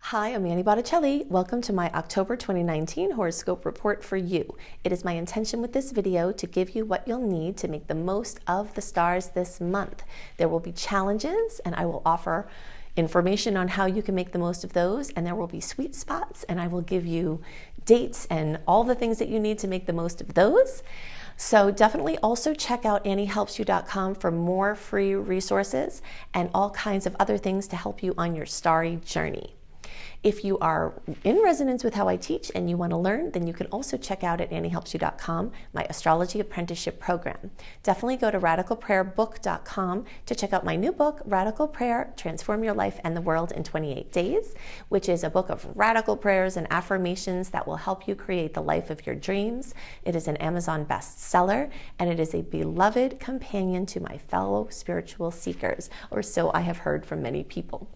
Hi, I'm Annie Botticelli. Welcome to my October 2019 horoscope report for you. It is my intention with this video to give you what you'll need to make the most of the stars this month. There will be challenges, and I will offer information on how you can make the most of those, and there will be sweet spots, and I will give you dates and all the things that you need to make the most of those. So definitely also check out AnnieHelpsYou.com for more free resources and all kinds of other things to help you on your starry journey. If you are in resonance with how I teach and you want to learn, then you can also check out at AnnieHelpsYou.com my astrology apprenticeship program. Definitely go to RadicalPrayerBook.com to check out my new book, Radical Prayer, Transform Your Life and the World in 28 Days, which is a book of radical prayers and affirmations that will help you create the life of your dreams. It is an Amazon bestseller, and it is a beloved companion to my fellow spiritual seekers, or so I have heard from many people.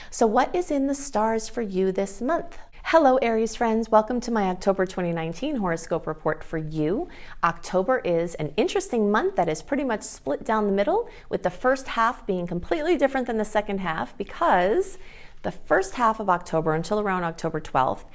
So what is in the stars for you this month? Hello Aries friends, welcome to my October 2019 horoscope report for you. October is an interesting month that is pretty much split down the middle, with the first half being completely different than the second half, because the first half of October until around October 12th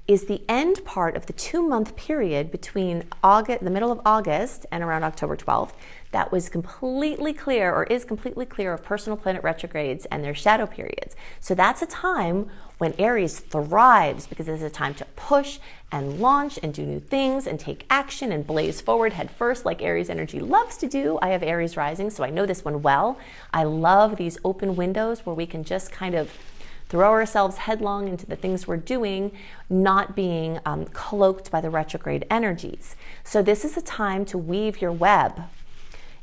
is the end part of the 2-month period between the middle of August and around October 12th that was completely clear, or is completely clear, of personal planet retrogrades and their shadow periods. So that's a time when Aries thrives, because it's a time to push and launch and do new things and take action and blaze forward head first, like Aries energy loves to do. I have Aries rising, so I know this one well. I love these open windows where we can just kind of throw ourselves headlong into the things we're doing, not being cloaked by the retrograde energies. So this is a time to weave your web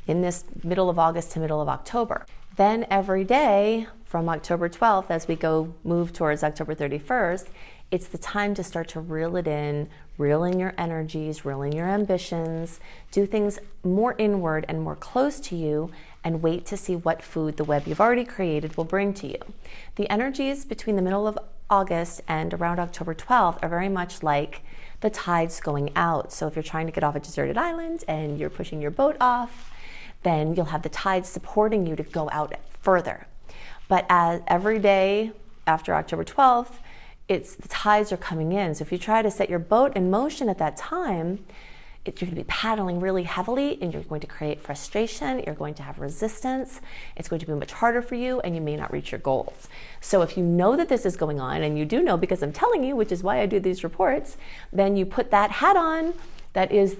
in this middle of August to middle of October. Then every day from October 12th, as we move towards October 31st, it's the time to start to reel it in, reel in your energies, reel in your ambitions, do things more inward and more close to you, and wait to see what food the web you've already created will bring to you. The energies between the middle of August and around October 12th are very much like the tides going out. So if you're trying to get off a deserted island and you're pushing your boat off, then you'll have the tides supporting you to go out further. But as every day after October 12th, the tides are coming in. So if you try to set your boat in motion at that time, you're going to be paddling really heavily, and you're going to create frustration, you're going to have resistance, it's going to be much harder for you, and you may not reach your goals. So if you know that this is going on, and you do know because I'm telling you, which is why I do these reports, then you put that hat on. That is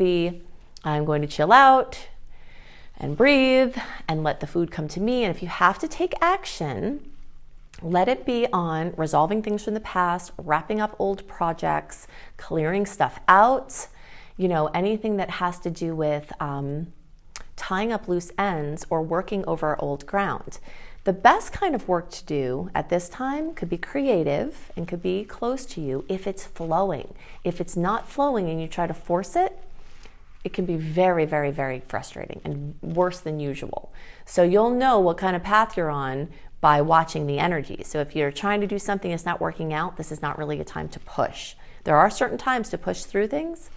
I'm going to chill out and breathe and let the food come to me. And if you have to take action, let it be on resolving things from the past, wrapping up old projects, clearing stuff out, anything that has to do with tying up loose ends or working over old ground. The best kind of work to do at this time could be creative and could be close to you if it's flowing. If it's not flowing and you try to force it, it can be very, very, very frustrating and worse than usual. So you'll know what kind of path you're on by watching the energy. So if you're trying to do something that's not working out, this is not really a time to push. There are certain times to push through things.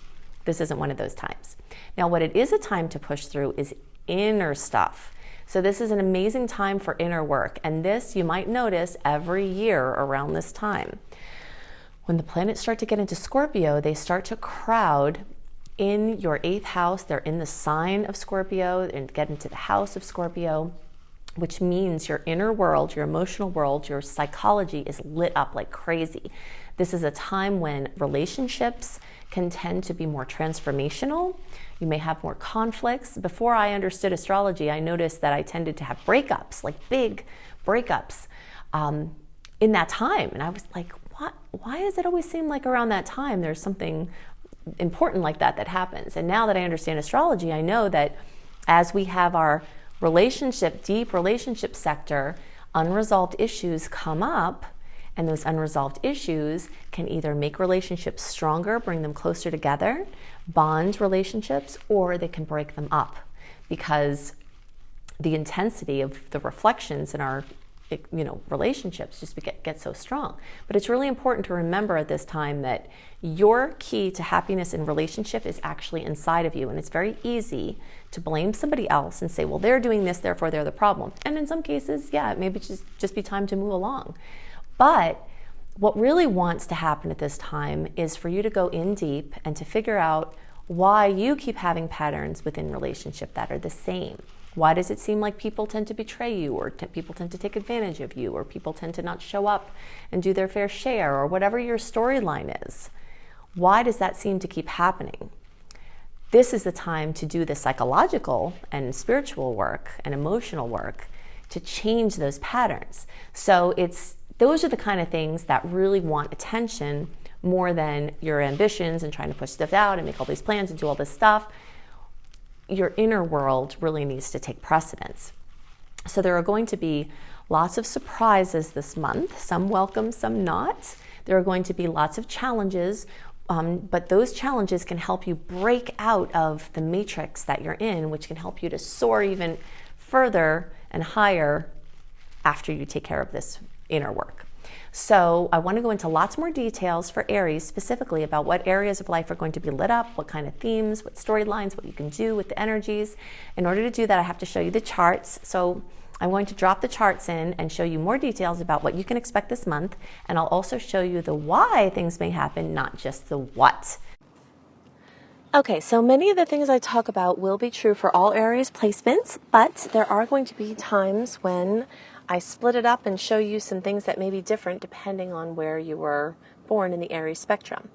This isn't one of those times. Now, what it is a time to push through is inner stuff. So this is an amazing time for inner work. And this, you might notice every year around this time. When the planets start to get into Scorpio, they start to crowd in your 8th house. They're in the sign of Scorpio and get into the house of Scorpio, which means your inner world, your emotional world, your psychology is lit up like crazy. This is a time when relationships can tend to be more transformational. You may have more conflicts. Before I understood astrology, I noticed that I tended to have breakups, like big breakups, in that time. And I was like, what? Why does it always seem like around that time there's something important like that happens? And now that I understand astrology, I know that as we have our deep relationship sector, unresolved issues come up, and those unresolved issues can either make relationships stronger, bring them closer together, bond relationships, or they can break them up, because the intensity of the reflections in our relationships just get so strong. But it's really important to remember at this time that your key to happiness in relationship is actually inside of you. And it's very easy to blame somebody else and say, well, they're doing this, therefore they're the problem. And in some cases, yeah, maybe just be time to move along. But What really wants to happen at this time is for you to go in deep and to figure out why you keep having patterns within relationship that are the same. Why does it seem like people tend to betray you, or people tend to take advantage of you, or people tend to not show up and do their fair share, or whatever your storyline is? Why does that seem to keep happening? This is the time to do the psychological and spiritual work and emotional work to change those patterns. So those are the kind of things that really want attention more than your ambitions and trying to push stuff out and make all these plans and do all this stuff. Your inner world really needs to take precedence. So there are going to be lots of surprises this month, some welcome, some not. There are going to be lots of challenges, but those challenges can help you break out of the matrix that you're in, which can help you to soar even further and higher after you take care of this inner work. So I want to go into lots more details for Aries, specifically about what areas of life are going to be lit up, what kind of themes, what storylines, what you can do with the energies. In order to do that, I have to show you the charts. So I'm going to drop the charts in and show you more details about what you can expect this month. And I'll also show you the why things may happen, not just the what. Okay, so many of the things I talk about will be true for all Aries placements, but there are going to be times when I split it up and show you some things that may be different depending on where you were born in the Aries spectrum.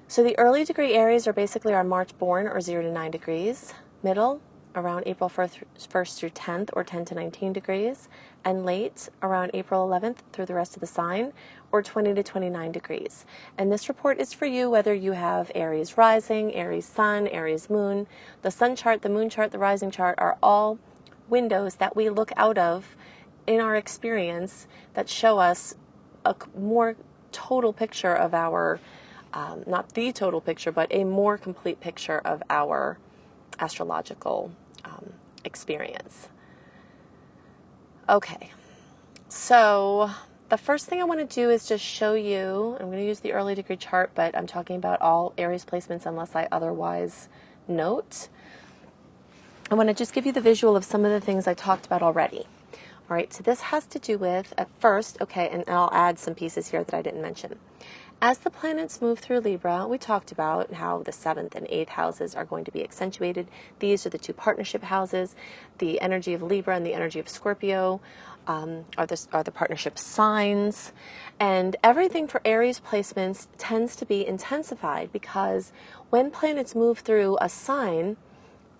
So the early degree Aries are basically our March born, or 0 to 9 degrees, middle around April 1st through 10th, or 10 to 19 degrees, and late around April 11th through the rest of the sign, or 20 to 29 degrees. And this report is for you whether you have Aries rising, Aries sun, Aries moon. The sun chart, the moon chart, the rising chart are all windows that we look out of in our experience that show us a more total picture of our, not the total picture, but a more complete picture of our astrological experience. Okay, so the first thing I want to do is just show you, I'm going to use the early degree chart, but I'm talking about all Aries placements unless I otherwise note. I want to just give you the visual of some of the things I talked about already. All right, so this has to do with, at first, okay, and I'll add some pieces here that I didn't mention. As the planets move through Libra, we talked about how the 7th and 8th houses are going to be accentuated. These are the two partnership houses. The energy of Libra and the energy of Scorpio are the partnership signs. And everything for Aries placements tends to be intensified because when planets move through a sign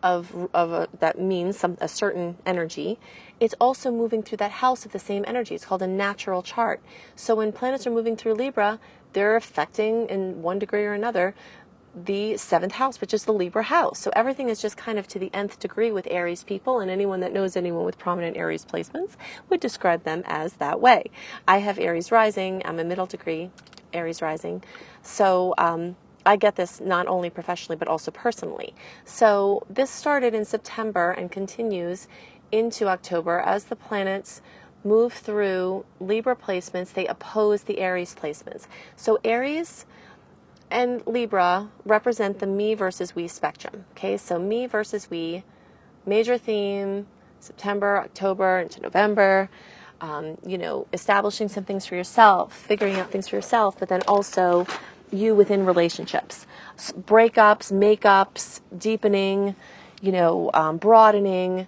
that means a certain energy, it's also moving through that house of the same energy. It's called a natural chart. So when planets are moving through Libra, they're affecting in one degree or another the 7th house, which is the Libra house. So everything is just kind of to the nth degree with Aries people, and anyone that knows anyone with prominent Aries placements would describe them as that way. I have Aries rising. I'm a middle degree Aries rising. So I get this not only professionally but also personally. So this started in September and continues into October as the planets move through Libra placements. They oppose the Aries placements. So Aries and Libra represent the me versus we spectrum. Okay, so me versus we, major theme, September, October into November. Establishing some things for yourself, figuring out things for yourself, but then also you within relationships, breakups, makeups, deepening, broadening,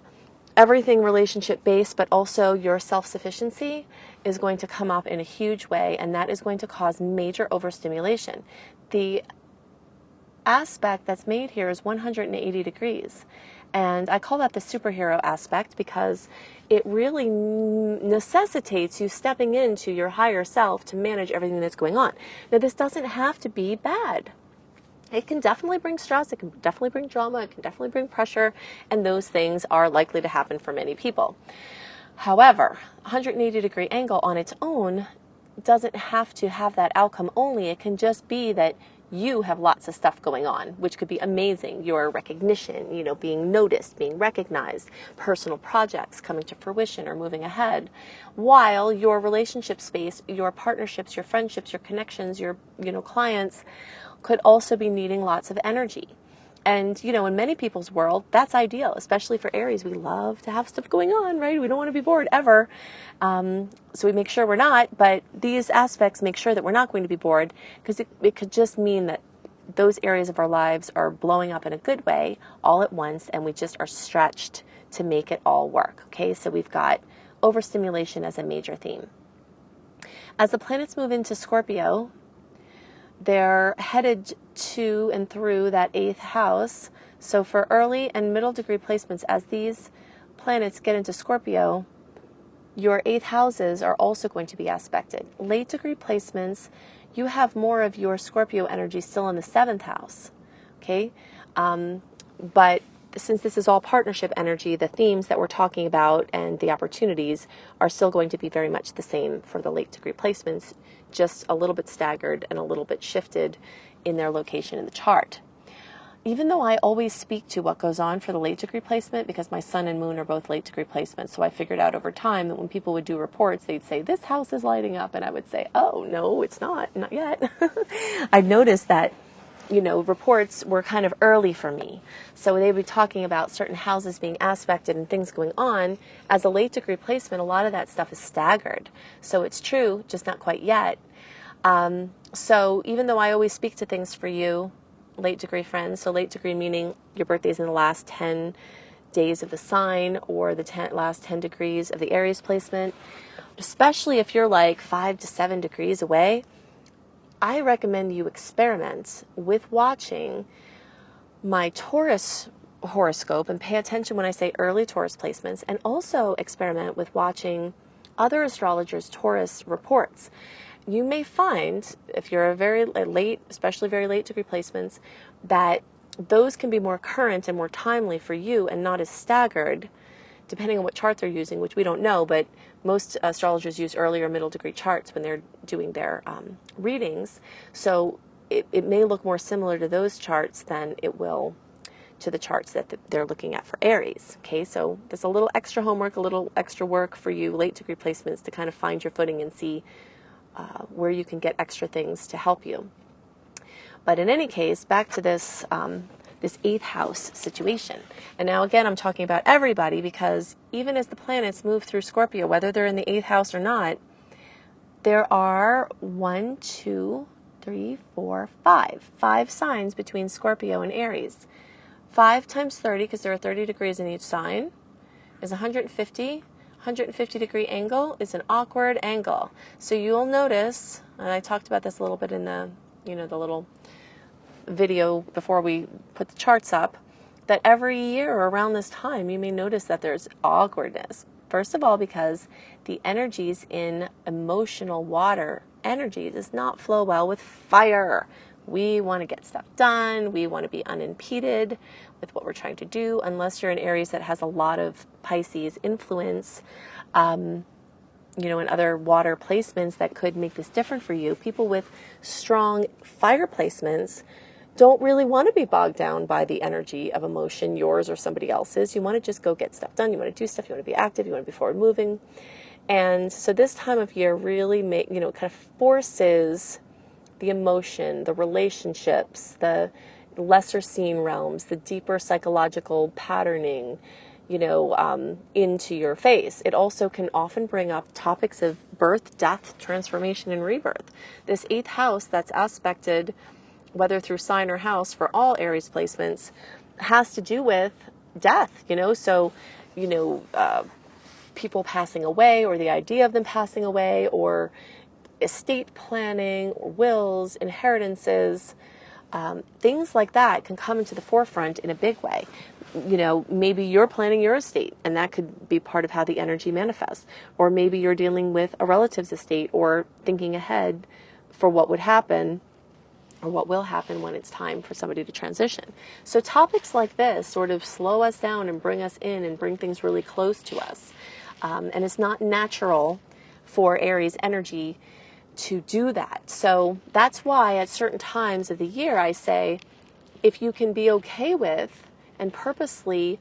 everything relationship based, but also your self-sufficiency is going to come up in a huge way, and that is going to cause major overstimulation. The aspect that's made here is 180 degrees. And I call that the superhero aspect because it really necessitates you stepping into your higher self to manage everything that's going on. Now, this doesn't have to be bad. It can definitely bring stress, it can definitely bring drama, it can definitely bring pressure, and those things are likely to happen for many people. However, 180 degree angle on its own doesn't have to have that outcome only. It can just be that you have lots of stuff going on, which could be amazing. Your recognition, being noticed, being recognized, personal projects coming to fruition or moving ahead, while your relationship space, your partnerships, your friendships, your connections, your clients could also be needing lots of energy. And, you know, in many people's world, that's ideal, especially for Aries. We love to have stuff going on, right? We don't want to be bored ever. So we make sure we're not, but these aspects make sure that we're not going to be bored, because it could just mean that those areas of our lives are blowing up in a good way all at once, and we just are stretched to make it all work. Okay, so we've got overstimulation as a major theme. As the planets move into Scorpio, they're headed to and through that 8th house. So for early and middle degree placements, as these planets get into Scorpio, your 8th houses are also going to be aspected. Late degree placements, you have more of your Scorpio energy still in the 7th house. Okay, but since this is all partnership energy, the themes that we're talking about and the opportunities are still going to be very much the same for the late degree placements, just a little bit staggered and a little bit shifted in their location in the chart. Even though I always speak to what goes on for the late degree placement, because my sun and moon are both late degree placements, so I figured out over time that when people would do reports, they'd say, this house is lighting up, and I would say, oh, no, it's not yet. I've noticed that, you know, reports were kind of early for me. So they would be talking about certain houses being aspected and things going on. As a late degree placement, a lot of that stuff is staggered. So it's true, just not quite yet. So even though I always speak to things for you, late degree friends, so late degree meaning your birthday's in the last 10 days of the sign or the last 10 degrees of the Aries placement, especially if you're like 5 to 7 degrees away, I recommend you experiment with watching my Taurus horoscope and pay attention when I say early Taurus placements, and also experiment with watching other astrologers' Taurus reports. You may find, if you're a very late, especially very late degree placements, that those can be more current and more timely for you and not as staggered, depending on what chart they're using, which we don't know, but most astrologers use early or middle degree charts when they're doing their readings. So it may look more similar to those charts than it will to the charts that they're looking at for Aries. Okay, so there's a little extra homework, a little extra work for you late degree placements to kind of find your footing and see where you can get extra things to help you. But in any case, back to this this 8th house situation. And now again, I'm talking about everybody, because even as the planets move through Scorpio, whether they're in the 8th house or not, there are 1, 2, 3, 4, 5 signs between Scorpio and Aries. 5 times 30, because there are 30 degrees in each sign, is 150. 150 degree angle is an awkward angle. So you'll notice, and I talked about this a little bit in the, you know, the little video before we put the charts up, that every year around this time you may notice that there's awkwardness. First of all, because the energies in emotional water energy does not flow well with fire. We want to get stuff done. We want to be unimpeded with what we're trying to do, unless you're an Aries that has a lot of Pisces influence, you know, and other water placements that could make this different for you. People with strong fire placements don't really want to be bogged down by the energy of emotion, yours or somebody else's. You want to just go get stuff done. You want to do stuff. You want to be active. You want to be forward moving. And so this time of year really kind of forces the emotion, the relationships, the lesser seen realms, the deeper psychological patterning, into your face. It also can often bring up topics of birth, death, transformation, and rebirth. This 8th house that's aspected, whether through sign or house for all Aries placements, has to do with death, so, people passing away, or the idea of them passing away, or estate planning, or wills, inheritances, things like that can come into the forefront in a big way. Maybe you're planning your estate, and that could be part of how the energy manifests. Or maybe you're dealing with a relative's estate, or thinking ahead for what would happen or what will happen when it's time for somebody to transition. So topics like this sort of slow us down and bring us in and bring things really close to us. And it's not natural for Aries energy to do that. So that's why at certain times of the year I say, if you can be okay with and purposely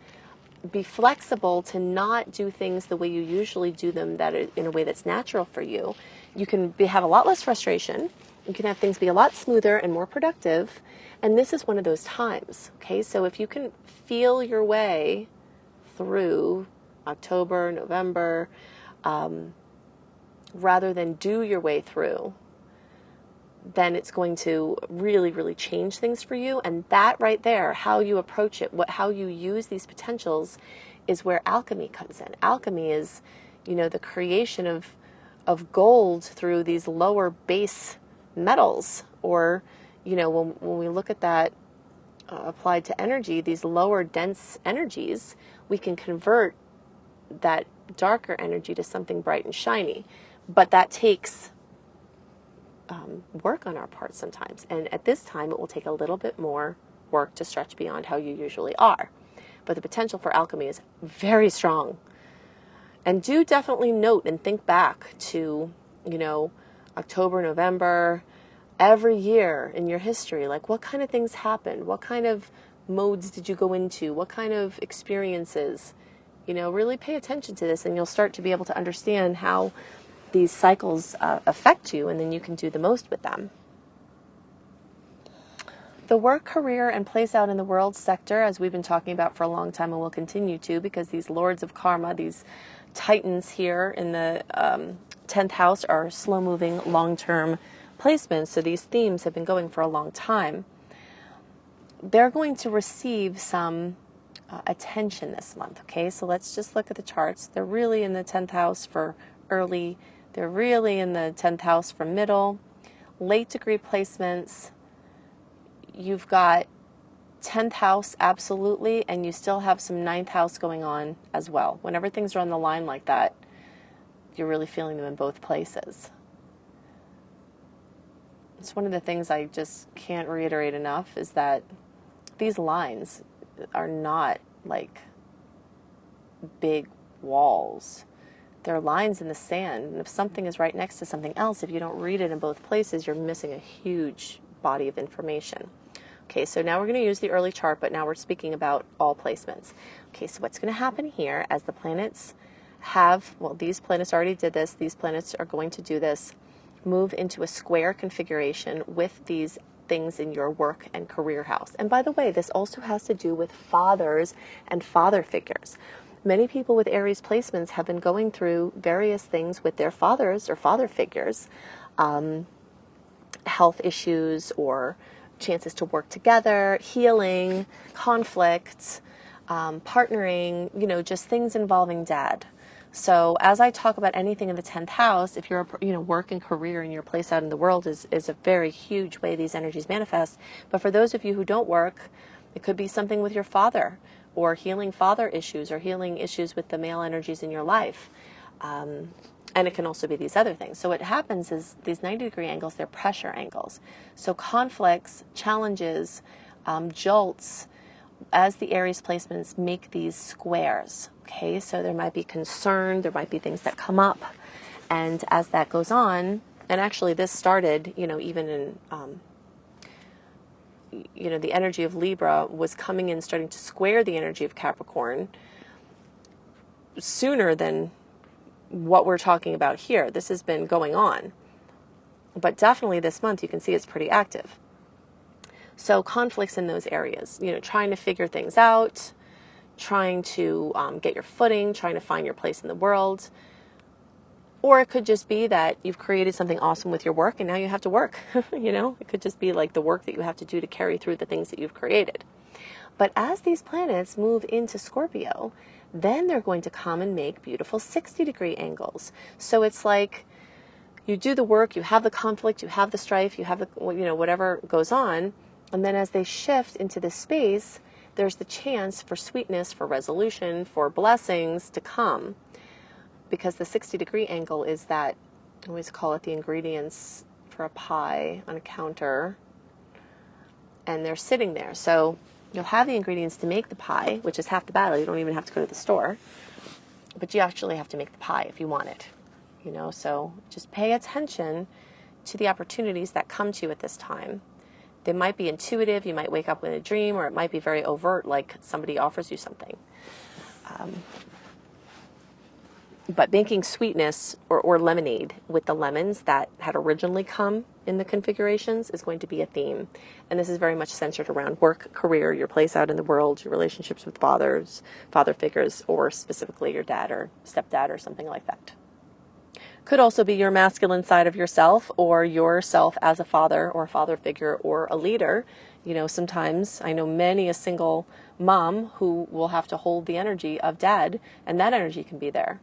be flexible to not do things the way you usually do them, that in a way that's natural for you, you can have a lot less frustration, You can have things be a lot smoother and more productive. And this is one of those times, okay? So if you can feel your way through October, November, rather than do your way through, then it's going to really, really change things for you. And that right there, how you approach it, how you use these potentials, is where alchemy comes in. Alchemy is, the creation of gold through these lower base metals, or, when we look at that applied to energy, these lower dense energies, we can convert that darker energy to something bright and shiny. But that takes work on our part sometimes. And at this time, it will take a little bit more work to stretch beyond how you usually are. But the potential for alchemy is very strong. And do definitely note and think back to, October, November, every year in your history. Like, what kind of things happened? What kind of modes did you go into? What kind of experiences? Really pay attention to this, and you'll start to be able to understand how these cycles affect you, and then you can do the most with them. The work, career, and place out in the world sector, as we've been talking about for a long time and will continue to, because these lords of karma, these titans here in the 10th house, are slow-moving, long-term placements. So these themes have been going for a long time. They're going to receive some attention this month, okay? So let's just look at the charts. They're really in the 10th house for early. They're really in the 10th house for middle. Late degree placements, you've got 10th house, absolutely, and you still have some 9th house going on as well. Whenever things are on the line like that, you're really feeling them in both places. It's one of the things I just can't reiterate enough, is that these lines are not like big walls. They're lines in the sand, and if something is right next to something else, if you don't read it in both places, you're missing a huge body of information. Okay, so now we're going to use the early chart, but now we're speaking about all placements. Okay, so what's going to happen here as the planets these planets already did this, these planets are going to do this, move into a square configuration with these things in your work and career house. And by the way, this also has to do with fathers and father figures. Many people with Aries placements have been going through various things with their fathers or father figures, health issues or chances to work together, healing, conflicts, partnering, just things involving dad. So as I talk about anything in the 10th house, if your work and career and your place out in the world is a very huge way these energies manifest. But for those of you who don't work, it could be something with your father, or healing father issues, or healing issues with the male energies in your life. And it can also be these other things. So what happens is these 90-degree angles, they're pressure angles. So conflicts, challenges, jolts, as the Aries placements make these squares. Okay, so there might be concern, there might be things that come up. And as that goes on, and actually this started, even in, the energy of Libra was coming in, starting to square the energy of Capricorn sooner than what we're talking about here. This has been going on. But definitely this month, you can see it's pretty active. So conflicts in those areas, trying to figure things out, trying to get your footing, trying to find your place in the world. Or it could just be that you've created something awesome with your work and now you have to work. It could just be like the work that you have to do to carry through the things that you've created. But as these planets move into Scorpio, then they're going to come and make beautiful 60-degree angles. So it's like you do the work, you have the conflict, you have the strife, you have the, whatever goes on. And then as they shift into this space, there's the chance for sweetness, for resolution, for blessings to come. Because the 60-degree angle is that, I always call it the ingredients for a pie on a counter. And they're sitting there. So you'll have the ingredients to make the pie, which is half the battle. You don't even have to go to the store. But you actually have to make the pie if you want it. So just pay attention to the opportunities that come to you at this time. They might be intuitive, you might wake up with a dream, or it might be very overt, like somebody offers you something. But making sweetness or lemonade with the lemons that had originally come in the configurations is going to be a theme. And this is very much centered around work, career, your place out in the world, your relationships with father figures, or specifically your dad or stepdad or something like that. Could also be your masculine side of yourself, or yourself as a father or father figure or a leader. You know, sometimes I know many a single mom who will have to hold the energy of dad, and that energy can be there.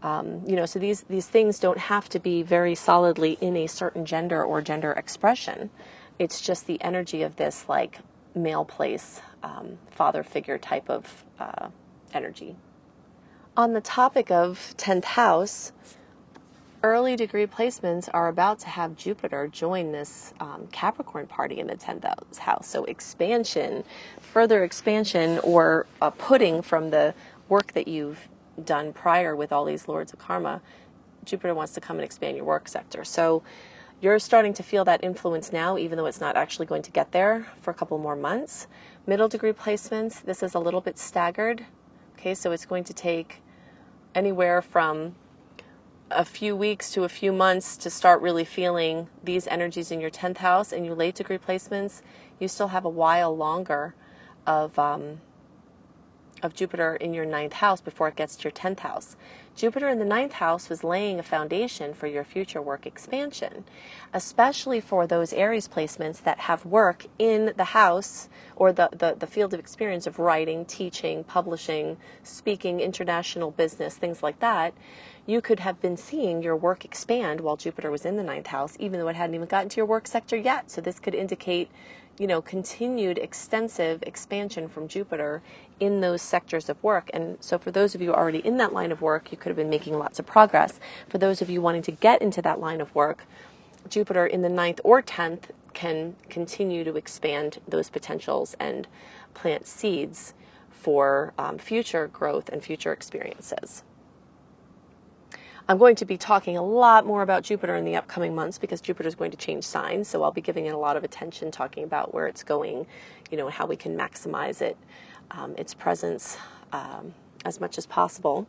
You know, so these things don't have to be very solidly in a certain gender or gender expression. It's just the energy of this like male place, father figure type of energy. On the topic of 10th house, early degree placements are about to have Jupiter join this Capricorn party in the 10th house. So expansion, further expansion, or a pudding from the work that you've done prior with all these lords of karma. Jupiter wants to come and expand your work sector. So you're starting to feel that influence now, even though it's not actually going to get there for a couple more months. Middle degree placements, this is a little bit staggered. Okay, so it's going to take anywhere from a few weeks to a few months to start really feeling these energies in your 10th house. And your late degree placements, you still have a while longer of Jupiter in your 9th house before it gets to your 10th house. Jupiter in the 9th house was laying a foundation for your future work expansion, especially for those Aries placements that have work in the house or the field of experience of writing, teaching, publishing, speaking, international business, things like that. You could have been seeing your work expand while Jupiter was in the 9th house, even though it hadn't even gotten to your work sector yet. So this could indicate, you know, continued extensive expansion from Jupiter in those sectors of work. And so for those of you already in that line of work, you could have been making lots of progress. For those of you wanting to get into that line of work, Jupiter in the 9th or 10th can continue to expand those potentials and plant seeds for future growth and future experiences. I'm going to be talking a lot more about Jupiter in the upcoming months because Jupiter is going to change signs, so I'll be giving it a lot of attention, talking about where it's going, you know, and how we can maximize its presence as much as possible.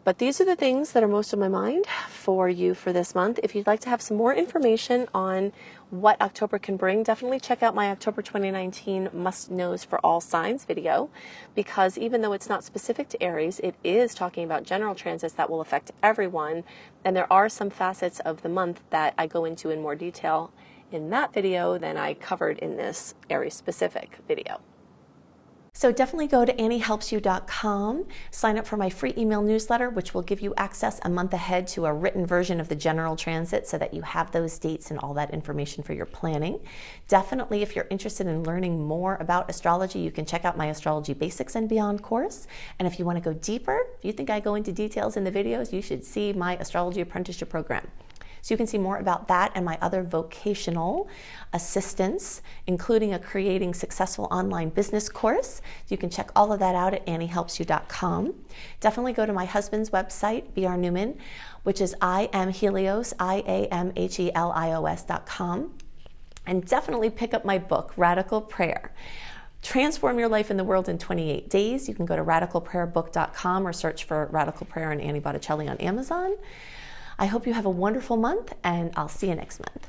But these are the things that are most on my mind for you for this month. If you'd like to have some more information on what October can bring, definitely check out my October 2019 Must Knows for All Signs video, because even though it's not specific to Aries, it is talking about general transits that will affect everyone. And there are some facets of the month that I go into in more detail in that video than I covered in this Aries specific video. So definitely go to AnnieHelpsYou.com, sign up for my free email newsletter, which will give you access a month ahead to a written version of the general transit so that you have those dates and all that information for your planning. Definitely, if you're interested in learning more about astrology, you can check out my Astrology Basics and Beyond course. And if you want to go deeper, if you think I go into details in the videos, you should see my Astrology Apprenticeship program. So you can see more about that and my other vocational assistance, including a Creating Successful Online Business course. You can check all of that out at AnnieHelpsYou.com. Definitely go to my husband's website, B.R. Newman, which is IamHelios, IamHelios.com. And definitely pick up my book, Radical Prayer. Transform your life in the world in 28 days. You can go to radicalprayerbook.com or search for Radical Prayer and Annie Botticelli on Amazon. I hope you have a wonderful month, and I'll see you next month.